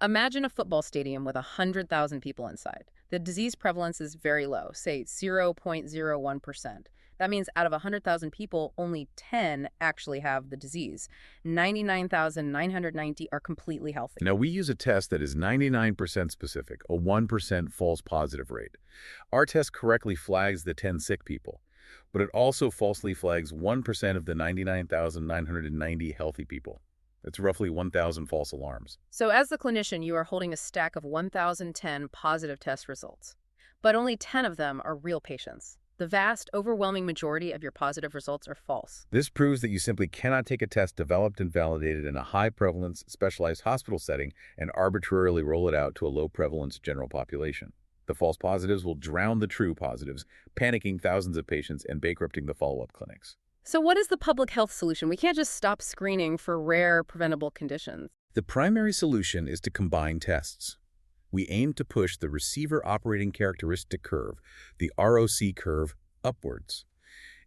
Imagine a football stadium with 100,000 people inside. The disease prevalence is very low, say 0.01%. That means out of 100,000 people, only 10 actually have the disease. 99,990 are completely healthy. Now, we use a test that is 99% specific, a 1% false positive rate. Our test correctly flags the 10 sick people, but it also falsely flags 1% of the 99,990 healthy people. That's roughly 1,000 false alarms. So as the clinician, you are holding a stack of 1,010 positive test results, but only 10 of them are real patients. The vast, overwhelming majority of your positive results are false. This proves that you simply cannot take a test developed and validated in a high-prevalence, specialized hospital setting and arbitrarily roll it out to a low-prevalence general population. The false positives will drown the true positives, panicking thousands of patients and bankrupting the follow-up clinics. So what is the public health solution? We can't just stop screening for rare, preventable conditions. The primary solution is to combine tests. We aim to push the receiver operating characteristic curve, the ROC curve, upwards.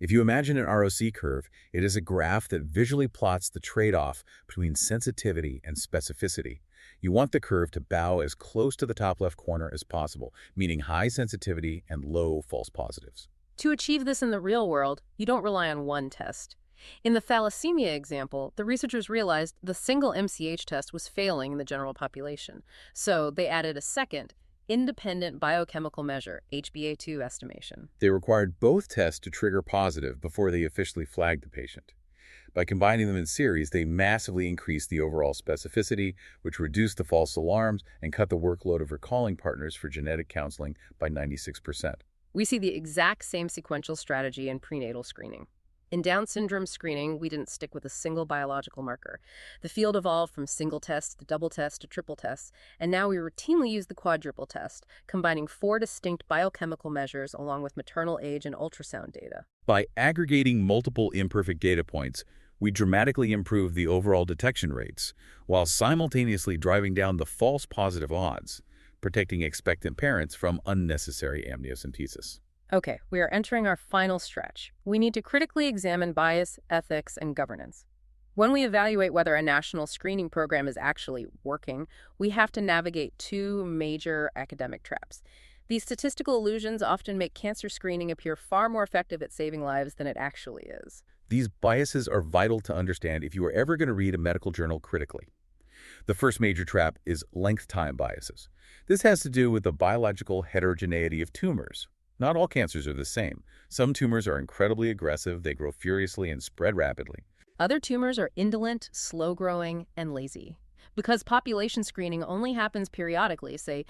If you imagine an ROC curve, it is a graph that visually plots the trade-off between sensitivity and specificity. You want the curve to bow as close to the top left corner as possible, meaning high sensitivity and low false positives. To achieve this in the real world, you don't rely on one test. In the thalassemia example, the researchers realized the single MCH test was failing in the general population, so they added a second, independent biochemical measure, HbA2 estimation. They required both tests to trigger positive before they officially flagged the patient. By combining them in series, they massively increased the overall specificity, which reduced the false alarms and cut the workload of recalling partners for genetic counseling by 96%. We see the exact same sequential strategy in prenatal screening. In Down syndrome screening, we didn't stick with a single biological marker. The field evolved from single tests to double tests to triple tests, and now we routinely use the quadruple test, combining 4 distinct biochemical measures along with maternal age and ultrasound data. By aggregating multiple imperfect data points, we dramatically improve the overall detection rates, while simultaneously driving down the false positive odds, protecting expectant parents from unnecessary amniocentesis. Okay, we are entering our final stretch. We need to critically examine bias, ethics, and governance. When we evaluate whether a national screening program is actually working, we have to navigate 2 major academic traps. These statistical illusions often make cancer screening appear far more effective at saving lives than it actually is. These biases are vital to understand if you are ever going to read a medical journal critically. The first major trap is length-time biases. This has to do with the biological heterogeneity of tumors. Not all cancers are the same. Some tumors are incredibly aggressive, they grow furiously and spread rapidly. Other tumors are indolent, slow-growing, and lazy. Because population screening only happens periodically, say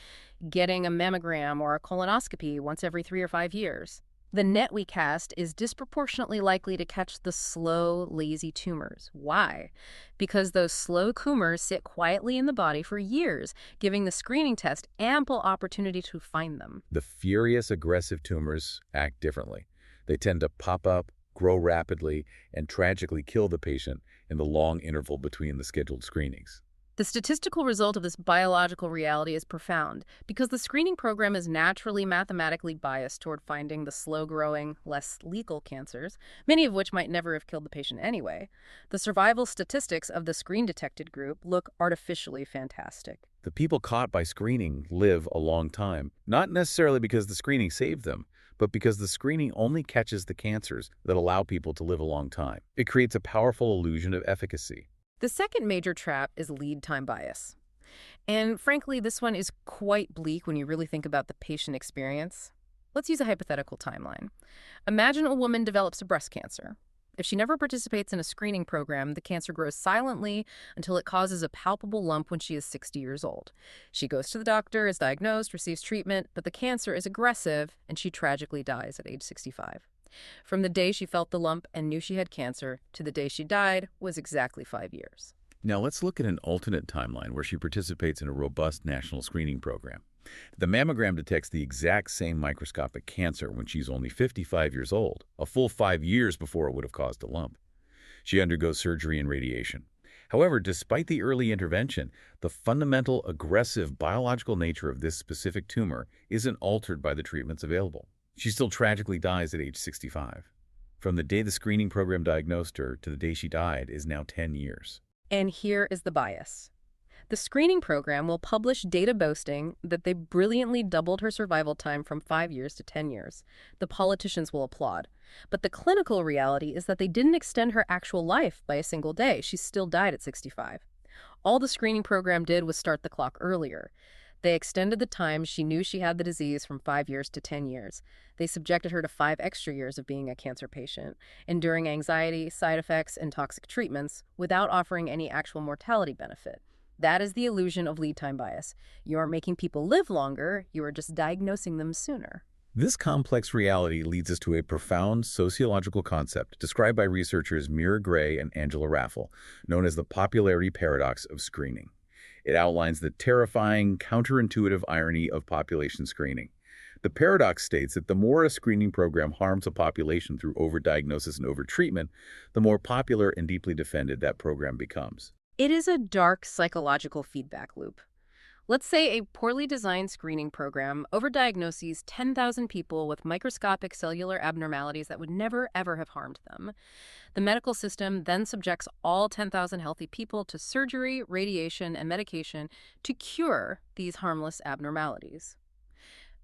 getting a mammogram or a colonoscopy once every 3 or 5 years, the net we cast is disproportionately likely to catch the slow, lazy tumors. Why? Because those slow tumors sit quietly in the body for years, giving the screening test ample opportunity to find them. The furious, aggressive tumors act differently. They tend to pop up, grow rapidly, and tragically kill the patient in the long interval between the scheduled screenings. The statistical result of this biological reality is profound because the screening program is naturally mathematically biased toward finding the slow-growing, less lethal cancers, many of which might never have killed the patient anyway. The survival statistics of the screen-detected group look artificially fantastic. The people caught by screening live a long time, not necessarily because the screening saved them, but because the screening only catches the cancers that allow people to live a long time. It creates a powerful illusion of efficacy. The second major trap is lead time bias. And frankly, this one is quite bleak when you really think about the patient experience. Let's use a hypothetical timeline. Imagine a woman develops a breast cancer. If she never participates in a screening program, the cancer grows silently until it causes a palpable lump when she is 60 years old. She goes to the doctor, is diagnosed, receives treatment, but the cancer is aggressive, and she tragically dies at age 65. From the day she felt the lump and knew she had cancer to the day she died was exactly 5 years. Now let's look at an alternate timeline where she participates in a robust national screening program. The mammogram detects the exact same microscopic cancer when she's only 55 years old, a full 5 years before it would have caused a lump. She undergoes surgery and radiation. However, despite the early intervention, the fundamental aggressive biological nature of this specific tumor isn't altered by the treatments available. She still tragically dies at age 65. From the day the screening program diagnosed her to the day she died is now 10 years. And here is the bias. The screening program will publish data boasting that they brilliantly doubled her survival time from 5 years to 10 years. The politicians will applaud. But the clinical reality is that they didn't extend her actual life by a single day. She still died at 65. All the screening program did was start the clock earlier. They extended the time she knew she had the disease from 5 years to 10 years. They subjected her to 5 extra years of being a cancer patient, enduring anxiety, side effects, and toxic treatments without offering any actual mortality benefit. That is the illusion of lead time bias. You aren't making people live longer, you are just diagnosing them sooner. This complex reality leads us to a profound sociological concept described by researchers Mira Gray and Angela Raffel, known as the popularity paradox of screening. It outlines the terrifying, counterintuitive irony of population screening. The paradox states that the more a screening program harms a population through overdiagnosis and overtreatment, the more popular and deeply defended that program becomes. It is a dark psychological feedback loop. Let's say a poorly designed screening program overdiagnoses 10,000 people with microscopic cellular abnormalities that would never, ever have harmed them. The medical system then subjects all 10,000 healthy people to surgery, radiation, and medication to cure these harmless abnormalities.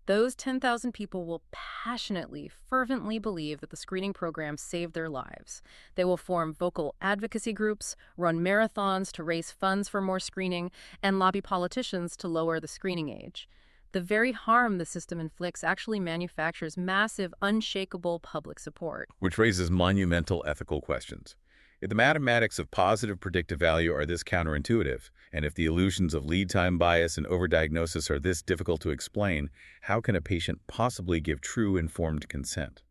Those 10,000 people will passionately, fervently believe that the screening program saved their lives. They will form vocal advocacy groups, run marathons to raise funds for more screening, and lobby politicians to lower the screening age. The very harm the system inflicts actually manufactures massive, unshakable public support. Which raises monumental ethical questions. If the mathematics of positive predictive value are this counterintuitive, and if the illusions of lead time bias and overdiagnosis are this difficult to explain, how can a patient possibly give true informed consent?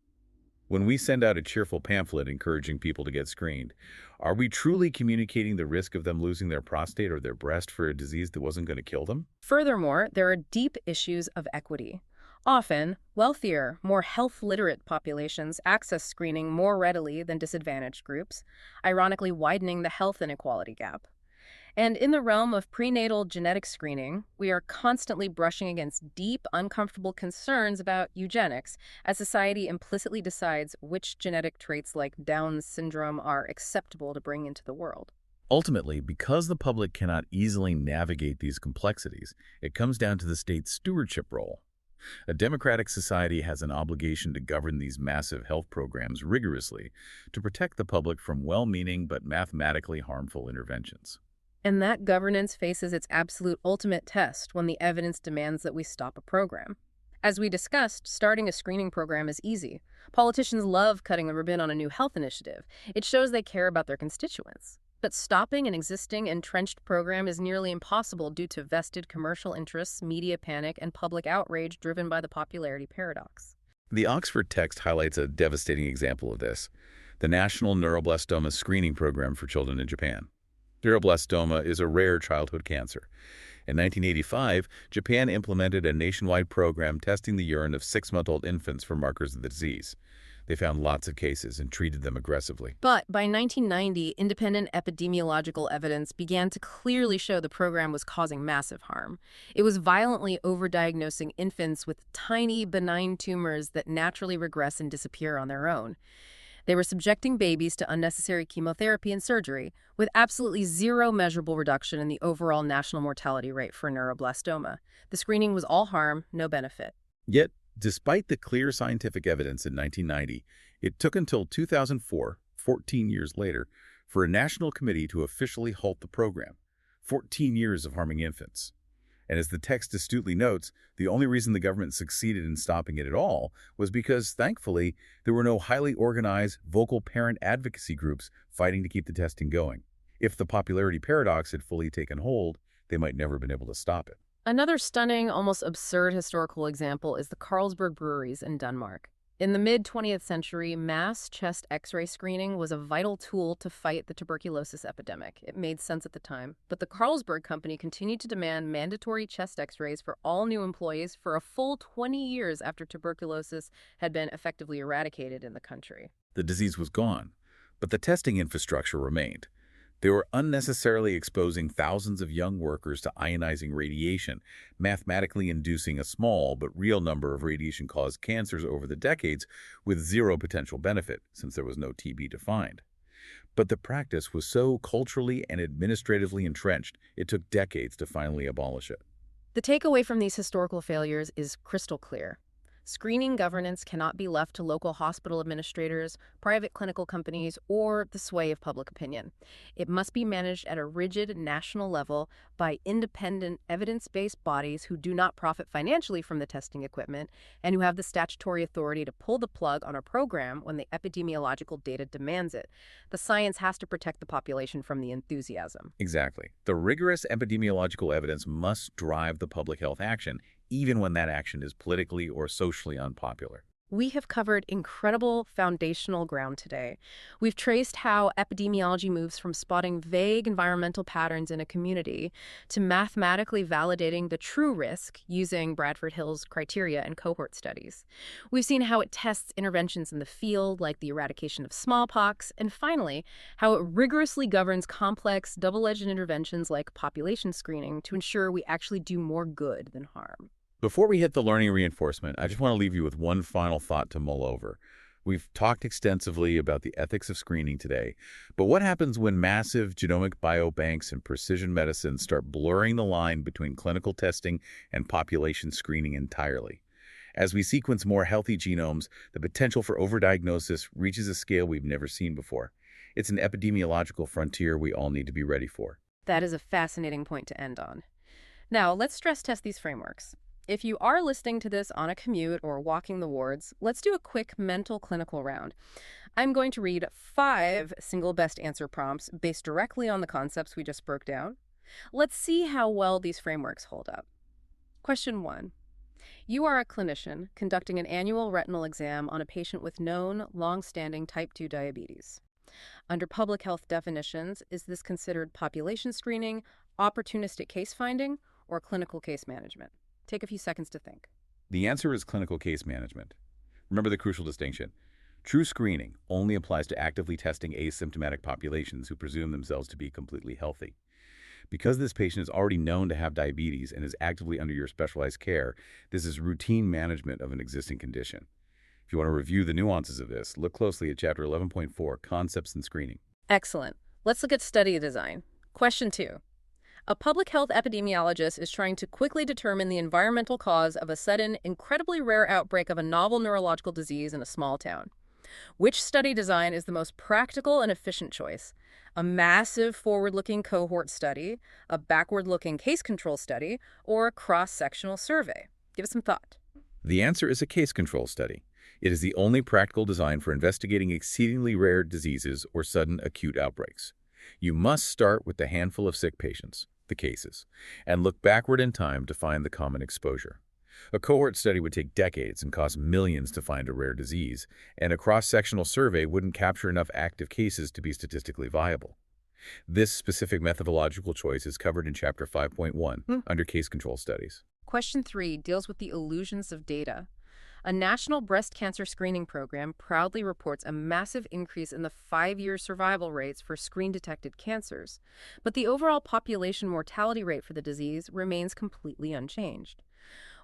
When we send out a cheerful pamphlet encouraging people to get screened, are we truly communicating the risk of them losing their prostate or their breast for a disease that wasn't going to kill them? Furthermore, there are deep issues of equity. Often, wealthier, more health-literate populations access screening more readily than disadvantaged groups, ironically widening the health inequality gap. And in the realm of prenatal genetic screening, we are constantly brushing against deep, uncomfortable concerns about eugenics as society implicitly decides which genetic traits like Down syndrome are acceptable to bring into the world. Ultimately, because the public cannot easily navigate these complexities, it comes down to the state's stewardship role. A democratic society has an obligation to govern these massive health programs rigorously to protect the public from well-meaning but mathematically harmful interventions. And that governance faces its absolute ultimate test when the evidence demands that we stop a program. As we discussed, starting a screening program is easy. Politicians love cutting the ribbon on a new health initiative. It shows they care about their constituents. But stopping an existing entrenched program is nearly impossible due to vested commercial interests, media panic, and public outrage driven by the popularity paradox. The Oxford text highlights a devastating example of this: the National Neuroblastoma Screening Program for Children in Japan. Neuroblastoma is a rare childhood cancer. In 1985, Japan implemented a nationwide program testing the urine of 6-month-old infants for markers of the disease. They found lots of cases and treated them aggressively. But by 1990, independent epidemiological evidence began to clearly show the program was causing massive harm. It was violently overdiagnosing infants with tiny, benign tumors that naturally regress and disappear on their own. They were subjecting babies to unnecessary chemotherapy and surgery, with absolutely zero measurable reduction in the overall national mortality rate for neuroblastoma. The screening was all harm, no benefit. Yet, despite the clear scientific evidence in 1990, it took until 2004, 14 years later, for a national committee to officially halt the program. 14 years of harming infants. And as the text astutely notes, the only reason the government succeeded in stopping it at all was because, thankfully, there were no highly organized, vocal parent advocacy groups fighting to keep the testing going. If the popularity paradox had fully taken hold, they might never have been able to stop it. Another stunning, almost absurd historical example is the Carlsberg breweries in Denmark. In the mid-20th century, mass chest X-ray screening was a vital tool to fight the tuberculosis epidemic. It made sense at the time. But the Carlsberg company continued to demand mandatory chest X-rays for all new employees for a full 20 years after tuberculosis had been effectively eradicated in the country. The disease was gone, but the testing infrastructure remained. They were unnecessarily exposing thousands of young workers to ionizing radiation, mathematically inducing a small but real number of radiation-caused cancers over the decades with zero potential benefit, since there was no TB to find. But the practice was so culturally and administratively entrenched, it took decades to finally abolish it. The takeaway from these historical failures is crystal clear. Screening governance cannot be left to local hospital administrators, private clinical companies, or the sway of public opinion. It must be managed at a rigid national level by independent, evidence-based bodies who do not profit financially from the testing equipment and who have the statutory authority to pull the plug on a program when the epidemiological data demands it. The science has to protect the population from the enthusiasm. Exactly. The rigorous epidemiological evidence must drive the public health action, even when that action is politically or socially unpopular. We have covered incredible foundational ground today. We've traced how epidemiology moves from spotting vague environmental patterns in a community to mathematically validating the true risk using Bradford Hill's criteria and cohort studies. We've seen how it tests interventions in the field, like the eradication of smallpox, and finally, how it rigorously governs complex, double-edged interventions like population screening to ensure we actually do more good than harm. Before we hit the learning reinforcement, I just want to leave you with one final thought to mull over. We've talked extensively about the ethics of screening today, but what happens when massive genomic biobanks and precision medicine start blurring the line between clinical testing and population screening entirely? As we sequence more healthy genomes, the potential for overdiagnosis reaches a scale we've never seen before. It's an epidemiological frontier we all need to be ready for. That is a fascinating point to end on. Now, let's stress test these frameworks. If you are listening to this on a commute or walking the wards, let's do a quick mental clinical round. I'm going to read 5 single best answer prompts based directly on the concepts we just broke down. Let's see how well these frameworks hold up. Question 1. You are a clinician conducting an annual retinal exam on a patient with known, long-standing type 2 diabetes. Under public health definitions, is this considered population screening, opportunistic case finding, or clinical case management? Take a few seconds to think. The answer is clinical case management. Remember the crucial distinction. True screening only applies to actively testing asymptomatic populations who presume themselves to be completely healthy. Because this patient is already known to have diabetes and is actively under your specialized care, this is routine management of an existing condition. If you want to review the nuances of this, look closely at Chapter 11.4, Concepts and Screening. Excellent. Let's look at study design. Question 2. A public health epidemiologist is trying to quickly determine the environmental cause of a sudden, incredibly rare outbreak of a novel neurological disease in a small town. Which study design is the most practical and efficient choice? A massive forward-looking cohort study, a backward-looking case control study, or a cross-sectional survey? Give it some thought. The answer is a case control study. It is the only practical design for investigating exceedingly rare diseases or sudden acute outbreaks. You must start with the handful of sick patients, the cases, and look backward in time to find the common exposure. A cohort study would take decades and cost millions to find a rare disease, and a cross-sectional survey wouldn't capture enough active cases to be statistically viable. This specific methodological choice is covered in Chapter 5.1 under Case Control Studies. Question 3 deals with the illusions of data. A national breast cancer screening program proudly reports a massive increase in the 5-year survival rates for screen-detected cancers, but the overall population mortality rate for the disease remains completely unchanged.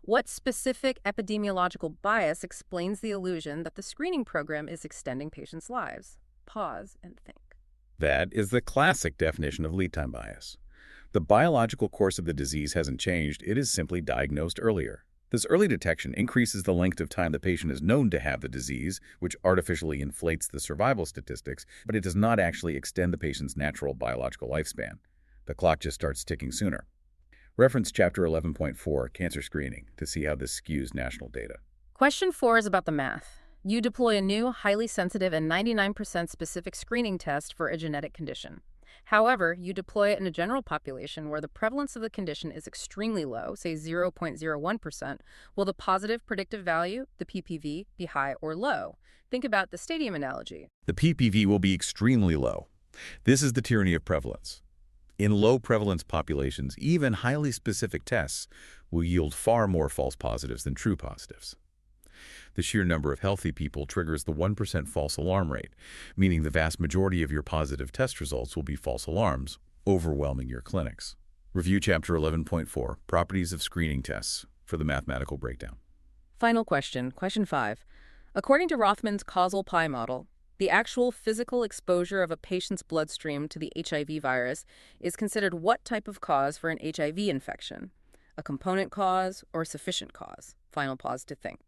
What specific epidemiological bias explains the illusion that the screening program is extending patients' lives? Pause and think. That is the classic definition of lead time bias. The biological course of the disease hasn't changed, it is simply diagnosed earlier. This early detection increases the length of time the patient is known to have the disease, which artificially inflates the survival statistics, but it does not actually extend the patient's natural biological lifespan. The clock just starts ticking sooner. Reference Chapter 11.4, Cancer Screening, to see how this skews national data. Question 4 is about the math. You deploy a new, highly sensitive and 99% specific screening test for a genetic condition. However, you deploy it in a general population where the prevalence of the condition is extremely low, say 0.01%. Will the positive predictive value, the PPV, be high or low? Think about the stadium analogy. The PPV will be extremely low. This is the tyranny of prevalence. In low prevalence populations, even highly specific tests will yield far more false positives than true positives. The sheer number of healthy people triggers the 1% false alarm rate, meaning the vast majority of your positive test results will be false alarms, overwhelming your clinics. Review Chapter 11.4, Properties of Screening Tests, for the mathematical breakdown. Final question, question 5. According to Rothman's causal pi model, the actual physical exposure of a patient's bloodstream to the HIV virus is considered what type of cause for an HIV infection? A component cause or sufficient cause? Final pause to think.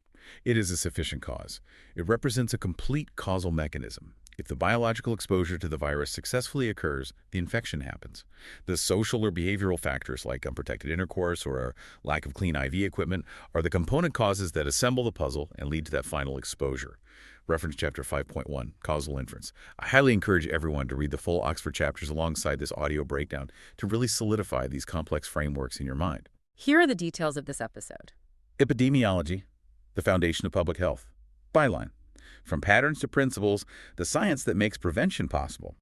It is a sufficient cause. It represents a complete causal mechanism. If the biological exposure to the virus successfully occurs, the infection happens. The social or behavioral factors like unprotected intercourse or a lack of clean IV equipment are the component causes that assemble the puzzle and lead to that final exposure. Reference Chapter 5.1, Causal Inference. I highly encourage everyone to read the full Oxford chapters alongside this audio breakdown to really solidify these complex frameworks in your mind. Here are the details of this episode. Epidemiology, the foundation of public health. Byline. From patterns to principles, the science that makes prevention possible.